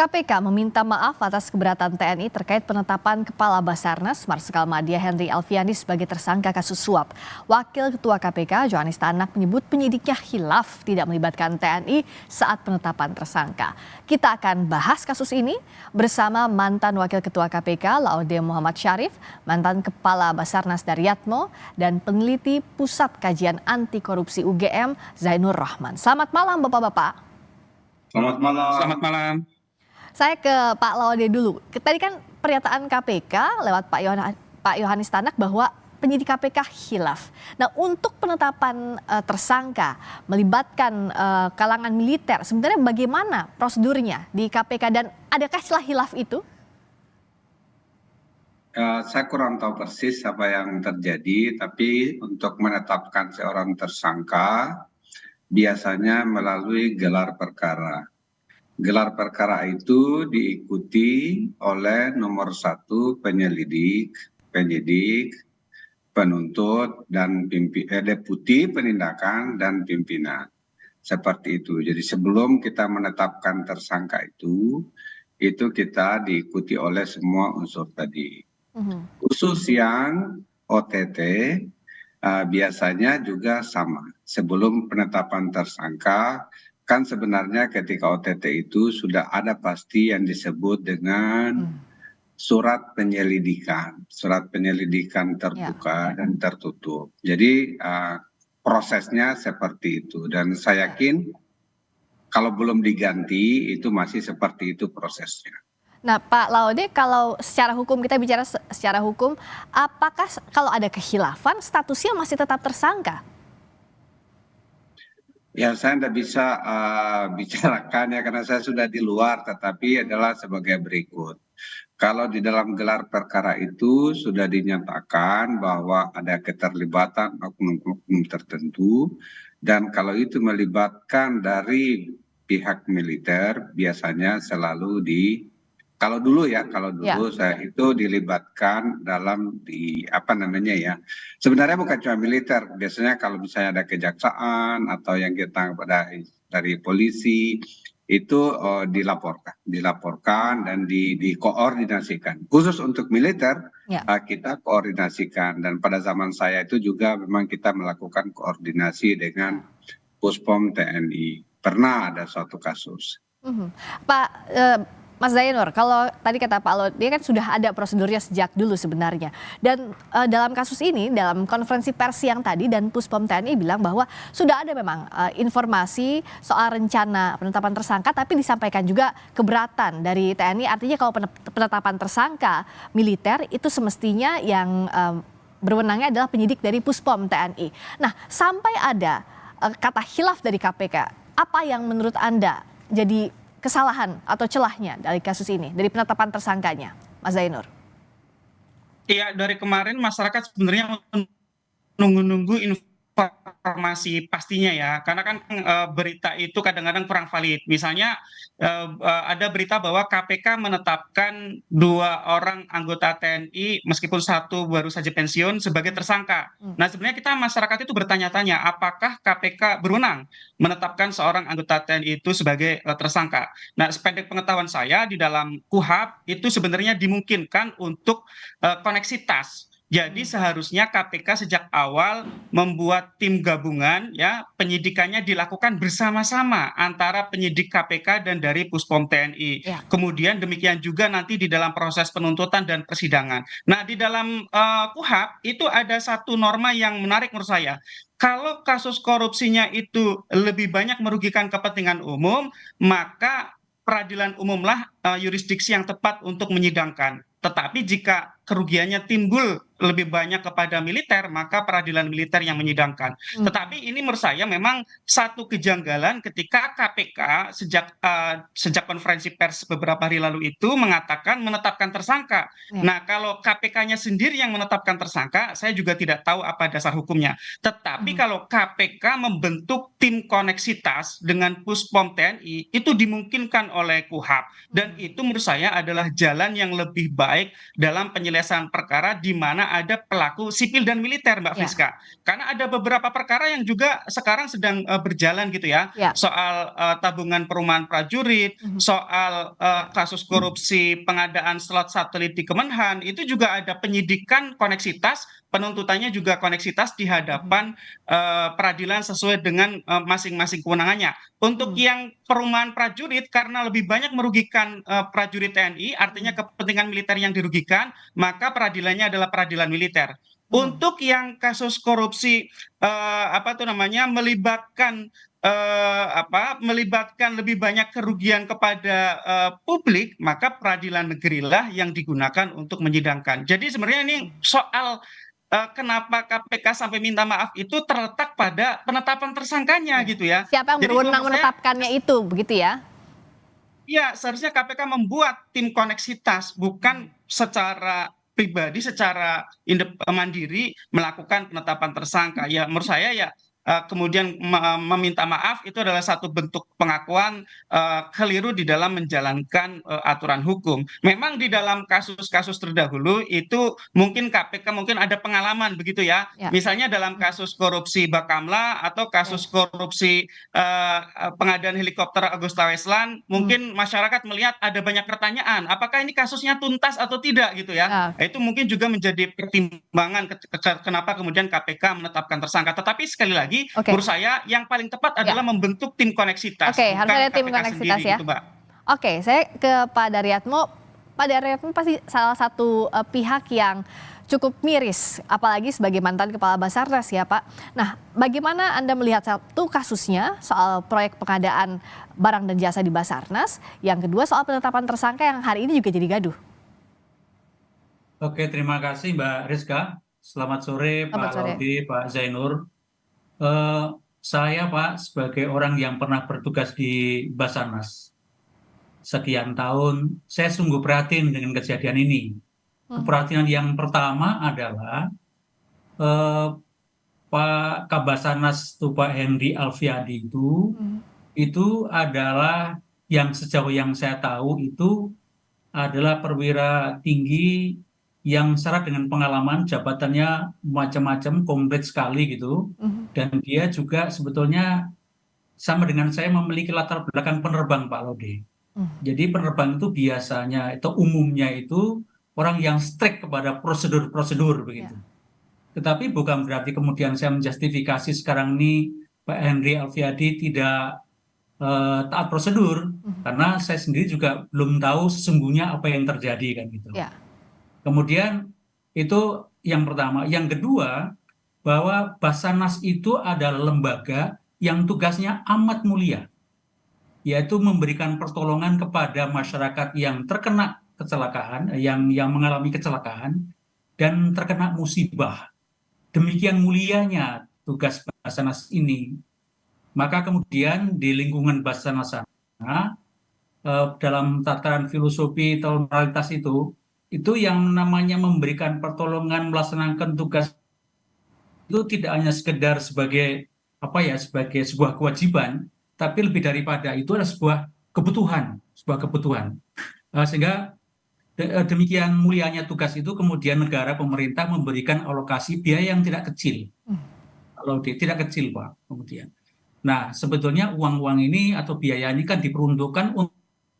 KPK meminta maaf atas keberatan TNI terkait penetapan Kepala Basarnas Marsikal Madya Henry Alfiandi sebagai tersangka kasus suap. Wakil Ketua KPK Johanis Tanak menyebut penyidiknya hilaf tidak melibatkan TNI saat penetapan tersangka. Kita akan bahas kasus ini bersama mantan Wakil Ketua KPK Laude Muhammad Syarif, mantan Kepala Basarnas Daryatmo, dan peneliti Pusat Kajian Anti Korupsi UGM Zainur Rahman. Selamat malam Bapak-Bapak. Selamat malam. Selamat malam. Saya ke Pak Laude dulu. Tadi kan pernyataan KPK lewat Pak Johanis Tanak bahwa penyidik KPK hilaf. Nah, untuk penetapan tersangka melibatkan kalangan militer, sebenarnya bagaimana prosedurnya di KPK dan adakah celah hilaf itu? Saya kurang tahu persis apa yang terjadi, tapi untuk menetapkan seorang tersangka biasanya melalui gelar perkara. Gelar perkara itu diikuti oleh nomor 1 penyelidik, penyidik, penuntut, dan deputi penindakan dan pimpinan. Seperti itu. Jadi sebelum kita menetapkan tersangka itu kita diikuti oleh semua unsur tadi. Khusus yang OTT biasanya juga sama. Sebelum penetapan tersangka, kan sebenarnya ketika OTT itu sudah ada pasti yang disebut dengan surat penyelidikan terbuka dan tertutup. Jadi prosesnya seperti itu, dan saya yakin kalau belum diganti itu masih seperti itu prosesnya. Nah, Pak Laude, kalau secara hukum, kita bicara secara hukum, apakah kalau ada khilafan statusnya masih tetap tersangka? Ya, saya tidak bisa bicarakan ya karena saya sudah di luar, tetapi adalah sebagai berikut. Kalau di dalam gelar perkara itu sudah dinyatakan bahwa ada keterlibatan oknum-oknum tertentu, dan kalau itu melibatkan dari pihak militer biasanya selalu kalau dulu saya itu dilibatkan dalam sebenarnya bukan cuma militer, biasanya kalau misalnya ada kejaksaan atau yang kita dari polisi itu dilaporkan dan dikoordinasikan. Khusus untuk militer kita koordinasikan, dan pada zaman saya itu juga memang kita melakukan koordinasi dengan Puspom TNI. Pernah ada suatu kasus. Pak Mas Zainur, kalau tadi kata Pak Laude, dia kan sudah ada prosedurnya sejak dulu sebenarnya. Dan dalam kasus ini, dalam konferensi pers yang tadi, dan Puspom TNI bilang bahwa sudah ada memang informasi soal rencana penetapan tersangka, tapi disampaikan juga keberatan dari TNI. Artinya kalau penetapan tersangka militer itu semestinya yang berwenangnya adalah penyidik dari Puspom TNI. Nah, sampai ada kata hilaf dari KPK, apa yang menurut Anda jadi kesalahan atau celahnya dari kasus ini, dari penetapan tersangkanya, Mas Zainur? Iya, dari kemarin masyarakat sebenarnya nunggu-nunggu informasi pastinya ya, karena kan berita itu kadang-kadang kurang valid. Misalnya ada berita bahwa KPK menetapkan 2 orang anggota TNI meskipun 1 baru saja pensiun sebagai tersangka. Nah, sebenarnya kita masyarakat itu bertanya-tanya, apakah KPK berwenang menetapkan seorang anggota TNI itu sebagai tersangka? Nah, sependek pengetahuan saya di dalam KUHP itu sebenarnya dimungkinkan untuk koneksitas. Jadi seharusnya KPK sejak awal membuat tim gabungan, ya, penyidikannya dilakukan bersama-sama antara penyidik KPK dan dari Puspom TNI. Kemudian demikian juga nanti di dalam proses penuntutan dan persidangan. Nah, di dalam KUHP itu ada satu norma yang menarik menurut saya. Kalau kasus korupsinya itu lebih banyak merugikan kepentingan umum, maka peradilan umumlah yurisdiksi yang tepat untuk menyidangkan. Tetapi jika kerugiannya timbul lebih banyak kepada militer, maka peradilan militer yang menyidangkan. Tetapi ini menurut saya memang satu kejanggalan ketika KPK sejak konferensi pers beberapa hari lalu itu mengatakan menetapkan tersangka. Nah, kalau KPK-nya sendiri yang menetapkan tersangka, saya juga tidak tahu apa dasar hukumnya. Tetapi kalau KPK membentuk tim koneksitas dengan Puspom TNI, itu dimungkinkan oleh KUHP. Dan itu menurut saya adalah jalan yang lebih baik dalam penyelesaian penyelesaian perkara di mana ada pelaku sipil dan militer, Mbak Ya, Friska. Karena ada beberapa perkara yang juga sekarang sedang berjalan gitu ya, ya. soal tabungan perumahan prajurit, Mhm. soal kasus korupsi pengadaan slot satelit di Kemenhan, itu juga ada penyidikan koneksitas, penuntutannya juga koneksitas di Mhm. hadapan peradilan sesuai dengan masing-masing kewenangannya. Untuk Mhm. yang perumahan prajurit karena lebih banyak merugikan prajurit TNI, artinya Mhm. kepentingan militer yang dirugikan, maka peradilannya adalah peradilan militer. Mhm. Untuk yang kasus korupsi apa tuh namanya melibatkan lebih banyak kerugian kepada publik, maka peradilan negerilah yang digunakan untuk menyidangkan. Jadi sebenarnya ini soal kenapa KPK sampai minta maaf itu terletak pada penetapan tersangkanya Iya. gitu ya. Siapa yang Jadi kalau berwenang menurut saya menetapkannya itu, begitu ya? ya, seharusnya KPK membuat tim koneksitas, bukan secara pribadi, secara mandiri melakukan penetapan tersangka. Ya, menurut saya ya kemudian meminta maaf itu adalah satu bentuk pengakuan keliru di dalam menjalankan aturan hukum. Memang di dalam kasus-kasus terdahulu itu mungkin KPK mungkin ada pengalaman begitu ya. Ya. Misalnya dalam Mhm. kasus korupsi Bakamla atau Oke. kasus korupsi pengadaan helikopter Agusta Westland, Mhm. mungkin masyarakat melihat ada banyak pertanyaan, apakah ini kasusnya tuntas atau tidak gitu ya. Ah, Nah, itu mungkin juga menjadi pertimbangan kenapa kemudian KPK menetapkan tersangka. Tetapi sekali lagi, oke. menurut saya yang paling tepat Ya. adalah membentuk tim koneksitas, Oke, harus bukan ada tim KPK koneksitas sendiri ya. gitu, Mbak. Oke, saya ke Pak Daryatmo. Pak Daryatmo pasti salah satu pihak yang cukup miris, apalagi sebagai mantan Kepala Basarnas ya Pak. Nah, bagaimana Anda melihat satu kasusnya soal proyek pengadaan barang dan jasa di Basarnas, yang kedua soal penetapan tersangka yang hari ini juga jadi gaduh. Oke, terima kasih Mbak Rizka. Selamat sore Pak Selamat sore. Laude, Pak Zainur. Eh, saya Pak sebagai orang yang pernah bertugas di Basarnas sekian tahun, saya sungguh prihatin dengan kejadian ini. Hmm. Keprihatinan yang pertama adalah eh, Pak Kabasarnas itu Pak Henry Alfiadi Hmm. itu adalah yang sejauh yang saya tahu itu adalah perwira tinggi yang syarat dengan pengalaman, jabatannya macam-macam, komplit sekali gitu. Hmm. Dan dia juga sebetulnya sama dengan saya memiliki latar belakang penerbang Pak Laude. Hmm. Jadi penerbang itu biasanya atau umumnya itu orang yang strict kepada prosedur-prosedur begitu. Ya. Tetapi bukan berarti kemudian saya menjustifikasi sekarang ini Pak Henry Alfiadi tidak taat prosedur, Hmm. karena saya sendiri juga belum tahu sesungguhnya apa yang terjadi kan gitu. Ya. Kemudian itu yang pertama. Yang kedua, bahwa Basarnas itu adalah lembaga yang tugasnya amat mulia, yaitu memberikan pertolongan kepada masyarakat yang terkena kecelakaan, yang mengalami kecelakaan dan terkena musibah. Demikian mulianya tugas Basarnas ini. Maka kemudian di lingkungan Basarnas sana, dalam tataran filosofi atau moralitas itu yang namanya memberikan pertolongan melaksanakan tugas itu tidak hanya sekedar sebagai sebagai sebuah kewajiban, tapi lebih daripada itu adalah sebuah kebutuhan. Sehingga demikian mulianya tugas itu kemudian negara pemerintah memberikan alokasi biaya yang tidak kecil. Kalau tidak kecil Pak kemudian. Nah, sebetulnya uang-uang ini atau biaya ini kan diperuntukkan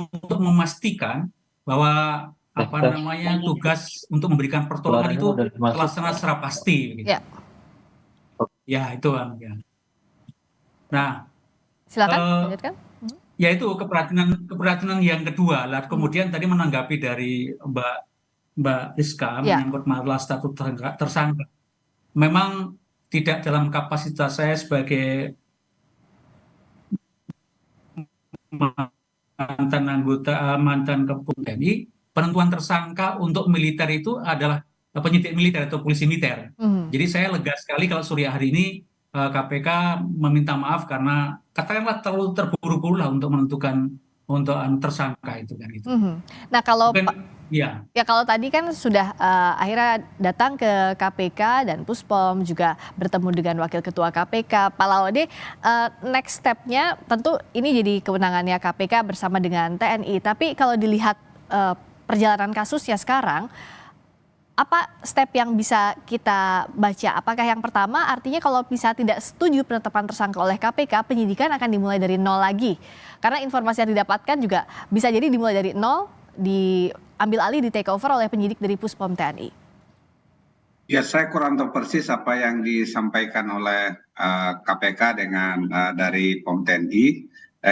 untuk memastikan bahwa tugas untuk memberikan pertolongan itu terlaksana secara pasti. Begitu. Ya. Ya itu kan. Ya. Nah, Silakan lanjutkan. ya itu keprihatinan yang kedua. Lah kemudian tadi menanggapi dari Mbak Rizka Ya. menyangkut masalah status tersangka. Memang tidak dalam kapasitas saya sebagai mantan Kepung TNI, penentuan tersangka untuk militer itu adalah penyidik militer atau polisi militer. Jadi saya lega sekali kalau sore hari ini KPK meminta maaf karena katakanlah terlalu terburu-buru lah untuk menentukan untuk tersangka itu kan gitu. Nah kalau ya kalau tadi kan sudah akhirnya datang ke KPK dan Puspom juga bertemu dengan Wakil Ketua KPK, Pak Laude, next step-nya tentu ini jadi kewenangannya KPK bersama dengan TNI. Tapi kalau dilihat perjalanan kasusnya sekarang, apa step yang bisa kita baca? Apakah yang pertama artinya kalau bisa tidak setuju penetapan tersangka oleh KPK, penyidikan akan dimulai dari nol lagi? Karena informasi yang didapatkan juga bisa jadi dimulai dari nol, diambil alih, di take over oleh penyidik dari Puspom TNI. Ya, saya kurang tahu persis apa yang disampaikan oleh KPK dengan dari POM TNI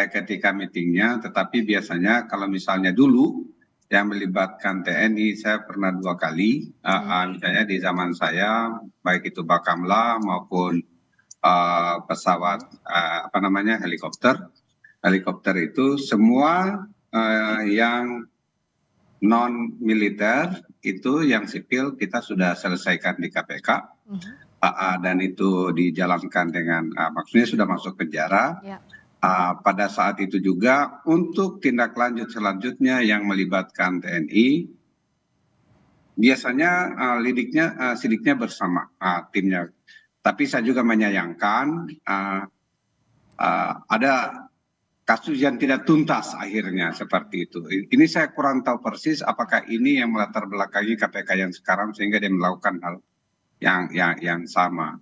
ketika meetingnya, tetapi biasanya kalau misalnya dulu yang melibatkan TNI, saya pernah 2 kali, misalnya di zaman saya, baik itu Bakamla maupun pesawat helikopter itu semua yang non militer itu yang sipil kita sudah selesaikan di KPK, dan itu dijalankan dengan maksudnya sudah masuk penjara. Ya. Pada saat itu juga untuk tindak lanjut selanjutnya yang melibatkan TNI, biasanya sidiknya bersama timnya. Tapi saya juga menyayangkan ada kasus yang tidak tuntas akhirnya seperti itu. Ini saya kurang tahu persis apakah ini yang melatar belakangi KPK yang sekarang sehingga dia melakukan hal yang sama.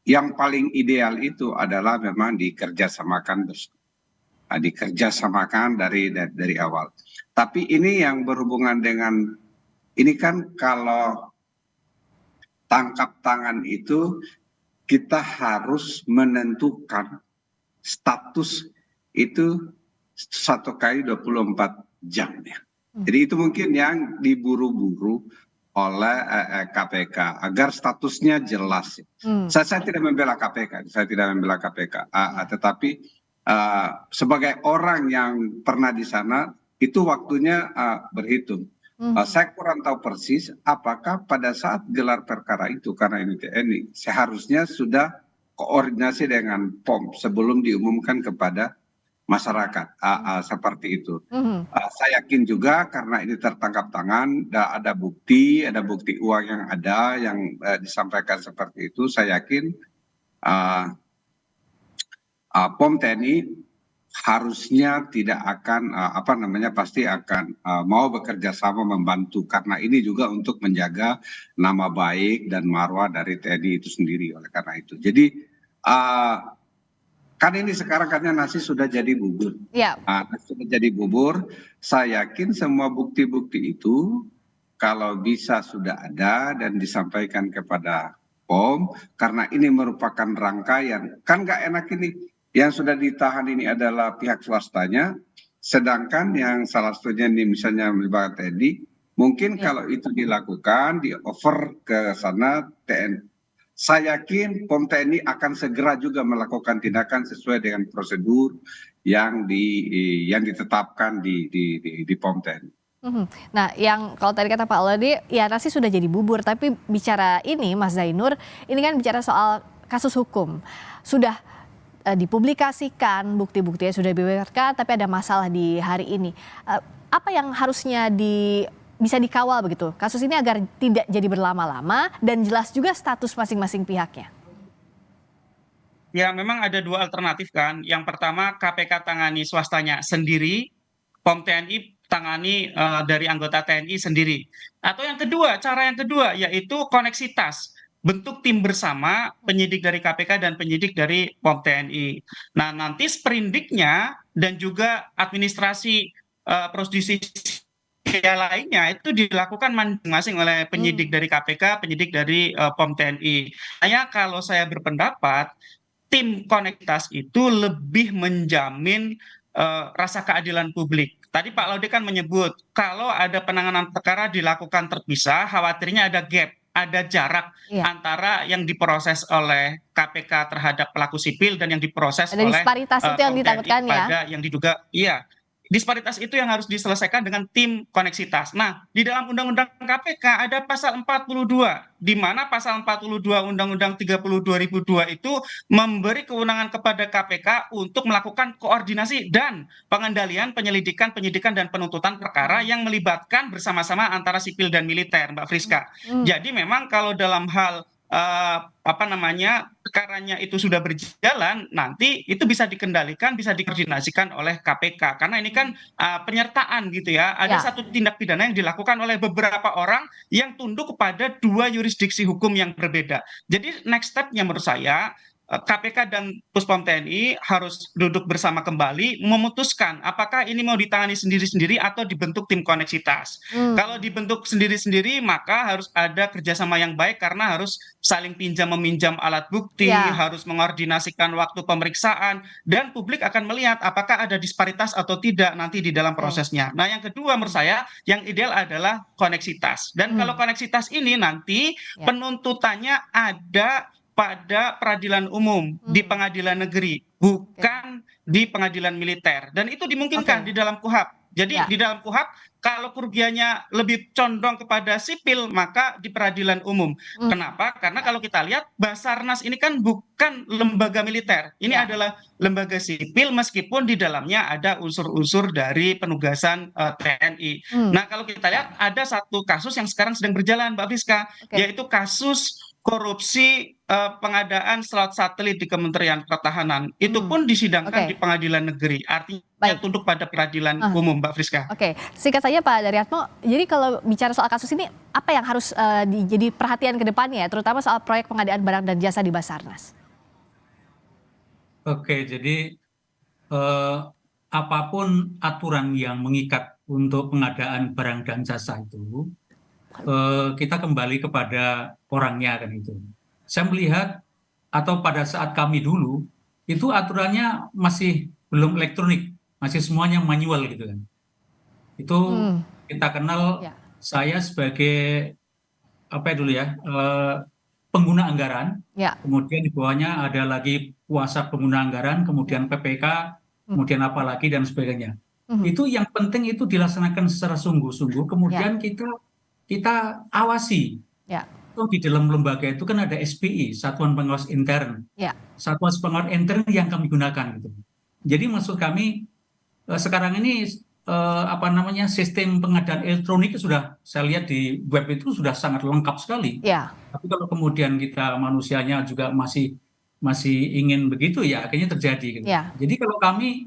Yang paling ideal itu adalah memang dikerjasamakan dari awal. Tapi ini yang berhubungan dengan ini kan kalau tangkap tangan itu kita harus menentukan status itu 1 kali 24 jam ya. Jadi itu mungkin yang diburu-buru oleh KPK agar statusnya jelas. Saya tidak membela KPK, tetapi sebagai orang yang pernah di sana itu waktunya berhitung. Saya kurang tahu persis apakah pada saat gelar perkara itu karena ini TNI seharusnya sudah koordinasi dengan POM sebelum diumumkan kepada masyarakat seperti itu. Saya yakin juga karena ini tertangkap tangan, ada bukti uang yang ada yang disampaikan seperti itu. Saya yakin POM TNI harusnya tidak akan pasti akan mau bekerja sama membantu karena ini juga untuk menjaga nama baik dan marwah dari TNI itu sendiri. Oleh karena itu, jadi kan ini sekarang katanya nasi sudah jadi bubur. Ya. Sudah jadi bubur. Saya yakin semua bukti-bukti itu kalau bisa sudah ada dan disampaikan kepada POM karena ini merupakan rangkaian. Kan nggak enak ini. Yang sudah ditahan ini adalah pihak swastanya, sedangkan yang salah satunya ini misalnya melibatkan TNI, mungkin kalau itu dilakukan, di-offer ke sana TNI. Saya yakin POM TNI akan segera juga melakukan tindakan sesuai dengan prosedur yang ditetapkan di POM TNI. Nah, yang kalau tadi kata Pak Laude, ya nasi sudah jadi bubur, tapi bicara ini Mas Zainur, ini kan bicara soal kasus hukum. Sudah dipublikasikan, bukti-buktinya sudah dibeberkan, tapi ada masalah di hari ini. Apa yang harusnya bisa dikawal begitu kasus ini agar tidak jadi berlama-lama dan jelas juga status masing-masing pihaknya? Ya, memang ada 2 alternatif kan. Yang pertama KPK tangani swastanya sendiri, POM TNI tangani dari anggota TNI sendiri. Atau cara yang kedua yaitu koneksitas. Bentuk tim bersama penyidik dari KPK dan penyidik dari POM TNI. Nah, nanti sprindiknya dan juga administrasi prosedur lainnya itu dilakukan masing-masing oleh penyidik dari KPK, penyidik dari POM TNI. Hanya kalau saya berpendapat tim koneksitas itu lebih menjamin rasa keadilan publik. Tadi Pak Laude kan menyebut kalau ada penanganan perkara dilakukan terpisah, khawatirnya ada gap. Ada jarak antara yang diproses oleh KPK terhadap pelaku sipil dan yang diproses oleh disparitas itu yang ditakutkan ya. Yang diduga disparitas itu yang harus diselesaikan dengan tim koneksitas. Nah, di dalam Undang-Undang KPK ada pasal 42, di mana pasal 42 Undang-Undang 30 2002 itu memberi kewenangan kepada KPK untuk melakukan koordinasi dan pengendalian penyelidikan, penyidikan, dan penuntutan perkara yang melibatkan bersama-sama antara sipil dan militer, Mbak Friska. Jadi memang kalau dalam hal perkaranya itu sudah berjalan, nanti itu bisa dikendalikan, bisa dikoordinasikan oleh KPK. Karena ini kan penyertaan gitu ya. Ada Ya. satu tindak pidana yang dilakukan oleh beberapa orang yang tunduk kepada dua yurisdiksi hukum yang berbeda. Jadi next step-nya menurut saya KPK dan Puspom TNI harus duduk bersama kembali memutuskan apakah ini mau ditangani sendiri-sendiri atau dibentuk tim koneksitas. Kalau dibentuk sendiri-sendiri maka harus ada kerjasama yang baik karena harus saling pinjam meminjam alat bukti, Ya. harus mengordinasikan waktu pemeriksaan, dan publik akan melihat apakah ada disparitas atau tidak nanti di dalam Oke. prosesnya. Nah, yang kedua menurut saya yang ideal adalah koneksitas. Dan kalau koneksitas ini nanti Ya. penuntutannya ada pada peradilan umum di pengadilan negeri, bukan di pengadilan militer. Dan itu dimungkinkan Oke. di dalam KUHP. Jadi Ya. di dalam KUHP kalau kerugiannya lebih condong kepada sipil maka di peradilan umum. Kenapa? Karena kalau kita lihat Basarnas ini kan bukan lembaga militer. Ini Ya. adalah lembaga sipil meskipun di dalamnya ada unsur-unsur dari penugasan TNI. Nah, kalau kita lihat ada satu kasus yang sekarang sedang berjalan, Mbak Friska, Oke. yaitu kasus korupsi pengadaan slot satelit di Kementerian Pertahanan. Itu pun disidangkan Oke. di pengadilan negeri. Artinya Baik. tunduk pada peradilan umum, Mbak Friska. Oke, singkat saja Pak Daryatmo. Jadi kalau bicara soal kasus ini, apa yang harus jadi perhatian ke depannya, terutama soal proyek pengadaan barang dan jasa di Basarnas? Oke, jadi apapun aturan yang mengikat untuk pengadaan barang dan jasa itu, kita kembali kepada orangnya kan itu. Saya melihat atau pada saat kami dulu itu aturannya masih belum elektronik, masih semuanya manual gitu kan. Itu kita kenal Ya. saya sebagai apa ya dulu ya, pengguna anggaran, Ya. kemudian di bawahnya ada lagi kuasa pengguna anggaran, kemudian PPK, kemudian apa lagi dan sebagainya. Itu yang penting itu dilaksanakan secara sungguh-sungguh, kemudian kita awasi. Ya. Di dalam lembaga itu kan ada SPI, Satuan Pengawas Intern. Ya. Satuan Pengawas Intern yang kami gunakan gitu. Jadi maksud kami sekarang ini sistem pengadaan elektronik sudah saya lihat di web itu sudah sangat lengkap sekali. Ya. Tapi kalau kemudian kita manusianya juga masih ingin begitu ya akhirnya terjadi gitu. Ya. Jadi kalau kami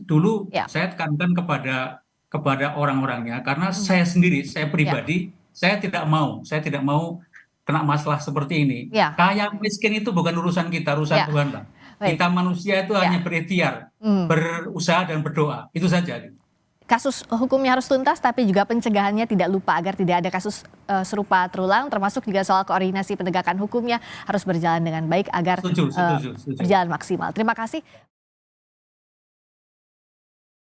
dulu Ya. saya tekankan kepada orang-orangnya karena saya sendiri, saya pribadi, saya tidak mau kena masalah seperti ini. Ya. Kaya miskin itu bukan urusan kita, urusan Ya. Tuhan lah. Baik. Kita manusia itu hanya berikhtiar, berusaha dan berdoa. Itu saja. Kasus hukumnya harus tuntas, tapi juga pencegahannya tidak lupa agar tidak ada kasus serupa terulang, termasuk juga soal koordinasi penegakan hukumnya harus berjalan dengan baik agar Setuju. berjalan maksimal. Terima kasih.